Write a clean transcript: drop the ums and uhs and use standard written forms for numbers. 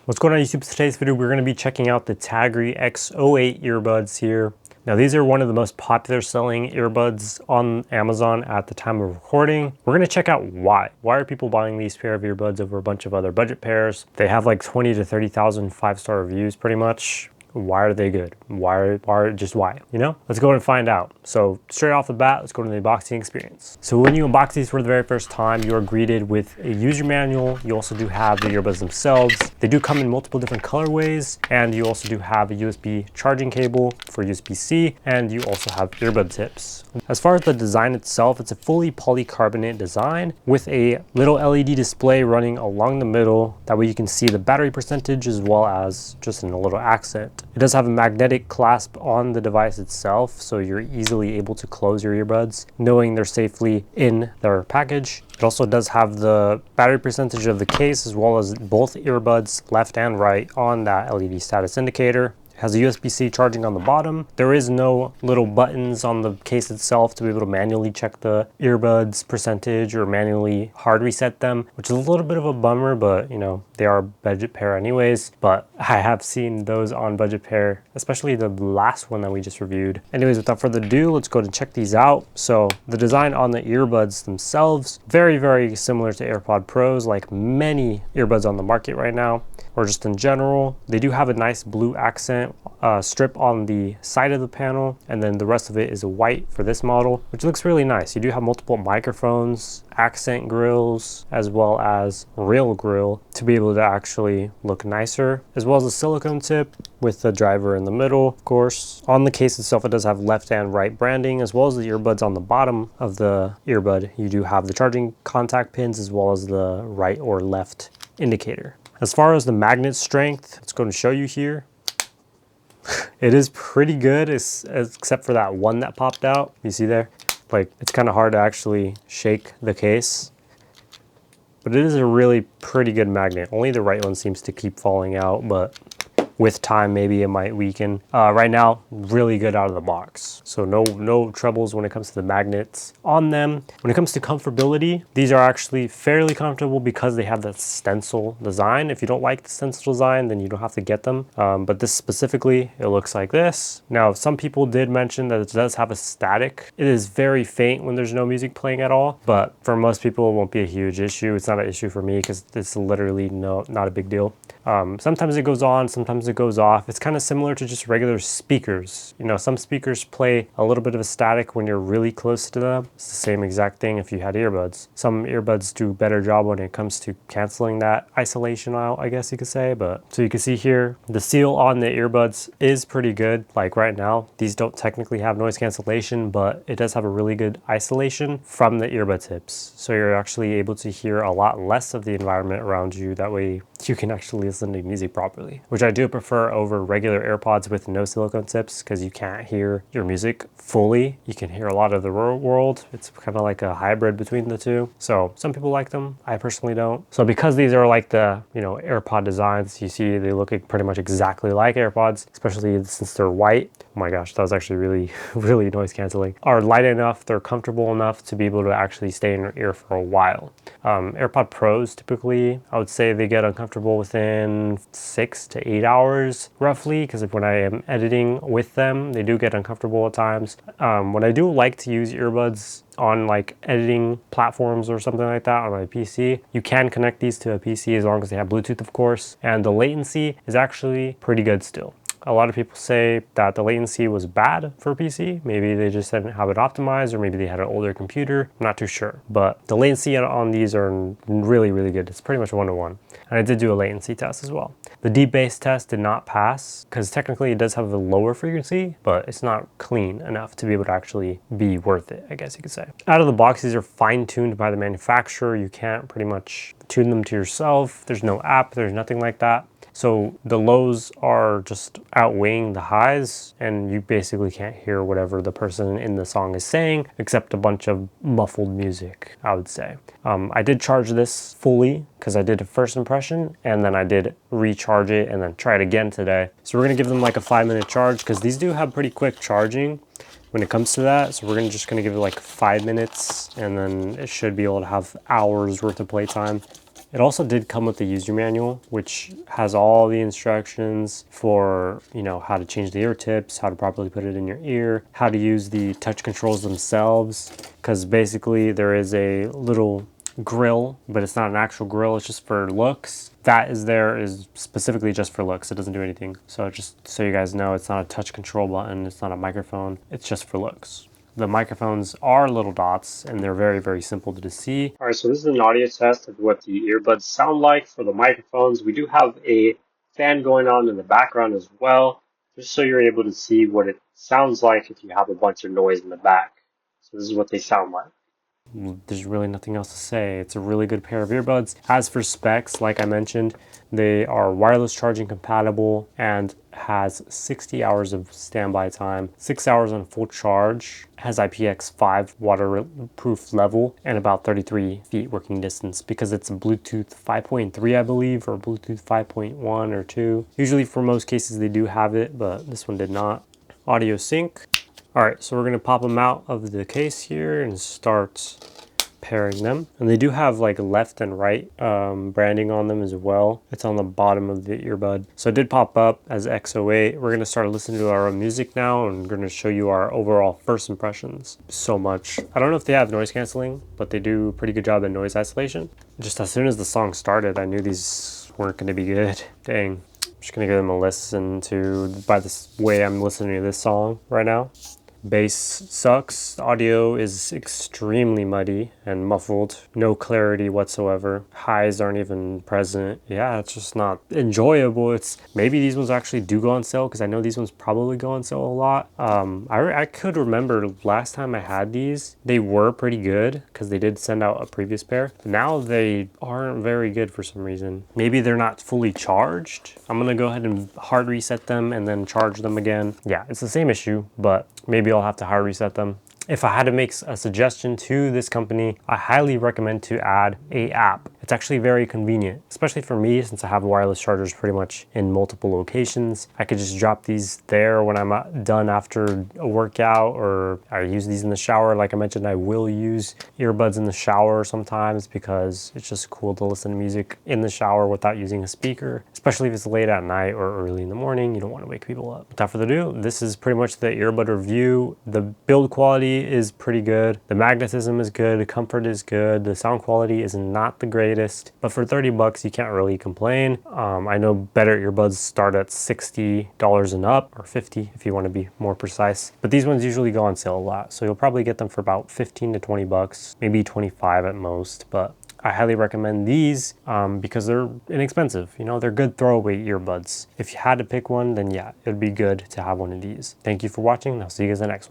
What's going on YouTube? Today's video we're going to be checking out the Tagry X08 earbuds here. Now these are one of the most popular selling earbuds on Amazon at the time of recording. We're going to check out why. Why are people buying these pair of earbuds over a bunch of other budget pairs? They have like 20 to 30,000 5-star reviews pretty much. Why are they good? Why, you know? Let's go and find out. So straight off the bat, let's go to the unboxing experience. So when you unbox these for the very first time, you are greeted with a user manual. You also do have the earbuds themselves. They do come in multiple different colorways, and you also do have a USB charging cable for USB-C, and you also have earbud tips. As far as the design itself, it's a fully polycarbonate design with a little LED display running along the middle. That way you can see the battery percentage as well as just in a little accent. It does have a magnetic clasp on the device itself, so you're easily able to close your earbuds, knowing they're safely in their package. It also does have the battery percentage of the case as well as both earbuds, left and right, on that LED status indicator. Has a USB-C charging on the bottom. There is no little buttons on the case itself to be able to manually check the earbuds percentage or manually hard reset them, which is a little bit of a bummer, but you know, they are budget pair anyways. But I have seen those on budget pair, especially the last one that we just reviewed. Anyways, without further ado, let's go and check these out. So the design on the earbuds themselves, very, very similar to AirPod Pros, like many earbuds on the market right now, or just in general. They do have a nice blue accent strip on the side of the panel, and then the rest of it is white for this model, which looks really nice. You do have multiple microphones, accent grills, as well as real grill to be able to actually look nicer, as well as a silicone tip with the driver in the middle. Of course, on the case itself, it does have left and right branding, as well as the earbuds on the bottom of the earbud. You do have the charging contact pins as well as the right or left indicator. As far as the magnet strength, it's going to show you here. It is pretty good, except for that one that popped out. You see there? Like, it's kind of hard to actually shake the case. But it is a really pretty good magnet. Only the right one seems to keep falling out, but with time, maybe it might weaken. Right now, really good out of the box. So no troubles when it comes to the magnets on them. When it comes to comfortability, these are actually fairly comfortable because they have that stencil design. If you don't like the stencil design, then you don't have to get them. But this specifically, it looks like this. Now, some people did mention that it does have a static. It is very faint when there's no music playing at all, but for most people, it won't be a huge issue. It's not an issue for me because it's literally not a big deal. Sometimes it goes on, sometimes it goes off. It's kind of similar to just regular speakers. You know, some speakers play a little bit of a static when you're really close to them. It's the same exact thing if you had earbuds. Some earbuds do a better job when it comes to canceling that isolation out, I guess you could say. But so you can see here, the seal on the earbuds is pretty good. Like right now, these don't technically have noise cancellation, but it does have a really good isolation from the earbud tips. So you're actually able to hear a lot less of the environment around you. That way you can actually listen to music properly, which I do prefer over regular AirPods with no silicone tips because you can't hear your music fully. You can hear a lot of the world. It's kind of like a hybrid between the two. So some people like them. I personally don't. So because these are like the, you know, AirPod designs, you see they look pretty much exactly like AirPods, especially since they're white. Oh my gosh, that was actually really, really noise canceling. Are light enough, they're comfortable enough to be able to actually stay in your ear for a while. AirPod Pros, typically, I would say they get uncomfortable within 6 to 8 hours, roughly, because when I am editing with them, they do get uncomfortable at times. When I do like to use earbuds on like editing platforms or something like that on my PC, you can connect these to a PC as long as they have Bluetooth, of course, and the latency is actually pretty good still. A lot of people say that the latency was bad for PC. Maybe they just didn't have it optimized, or maybe they had an older computer. I'm not too sure. But the latency on these are really, really good. It's pretty much 1-to-1. And I did do a latency test as well. The deep bass test did not pass because technically it does have a lower frequency, but it's not clean enough to be able to actually be worth it, I guess you could say. Out of the box, these are fine-tuned by the manufacturer. You can't pretty much tune them to yourself. There's no app, there's nothing like that. So the lows are just outweighing the highs, and you basically can't hear whatever the person in the song is saying, except a bunch of muffled music, I would say. I did charge this fully because I did a first impression, and then I did recharge it and then try it again today. So we're gonna give them like a 5-minute charge because these do have pretty quick charging when it comes to that. So we're just gonna give it like 5 minutes, and then it should be able to have hours worth of playtime. It also did come with the user manual, which has all the instructions for, you know, how to change the ear tips, how to properly put it in your ear, how to use the touch controls themselves, because basically there is a little grill, but it's not an actual grill, it's just for looks. That is specifically just for looks. It doesn't do anything. So just so you guys know, it's not a touch control button, it's not a microphone, it's just for looks. The microphones are little dots and they're very, very simple to see. All right, so this is an audio test of what the earbuds sound like for the microphones. We do have a fan going on in the background as well, just so you're able to see what it sounds like if you have a bunch of noise in the back. So this is what they sound like. There's really nothing else to say. It's a really good pair of earbuds. As for specs, like I mentioned, they are wireless charging compatible and has 60 hours of standby time, 6 hours on full charge, has IPX5 waterproof level, and about 33 feet working distance because it's a Bluetooth 5.3, I believe, or Bluetooth 5.1 or 2. Usually for most cases they do have it, but this one did not. Audio sync. All right, so we're gonna pop them out of the case here and start pairing them. And they do have like left and right branding on them as well. It's on the bottom of the earbud. So it did pop up as X08. We're gonna start listening to our own music now and we're gonna show you our overall first impressions. So much. I don't know if they have noise canceling, but they do a pretty good job at noise isolation. Just as soon as the song started, I knew these weren't gonna be good. Dang. I'm just gonna give them a listen to, by this way I'm listening to this song right now. Bass sucks. The audio is extremely muddy and muffled. No clarity whatsoever. Highs aren't even present. Yeah, it's just not enjoyable. It's maybe these ones actually do go on sale because I know these ones probably go on sale a lot. I could remember last time I had these, they were pretty good because they did send out a previous pair. Now they aren't very good for some reason. Maybe they're not fully charged. I'm gonna go ahead and hard reset them and then charge them again. Yeah, it's the same issue, but maybe I'll have to hard reset them. If I had to make a suggestion to this company, I highly recommend to add an app. It's actually very convenient, especially for me since I have wireless chargers pretty much in multiple locations. I could just drop these there when I'm done after a workout, or I use these in the shower. Like I mentioned, I will use earbuds in the shower sometimes because it's just cool to listen to music in the shower without using a speaker, especially if it's late at night or early in the morning. You don't want to wake people up. Without further ado, this is pretty much the earbud review. The build quality is pretty good. The magnetism is good. The comfort is good. The sound quality is not the greatest, but for 30 bucks, you can't really complain. I know better earbuds start at $60 and up, or 50 if you want to be more precise, but these ones usually go on sale a lot. So you'll probably get them for about 15 to 20 bucks, maybe 25 at most, but I highly recommend these because they're inexpensive. You know, they're good throwaway earbuds. If you had to pick one, then yeah, it'd be good to have one of these. Thank you for watching, and I'll see you guys in the next one.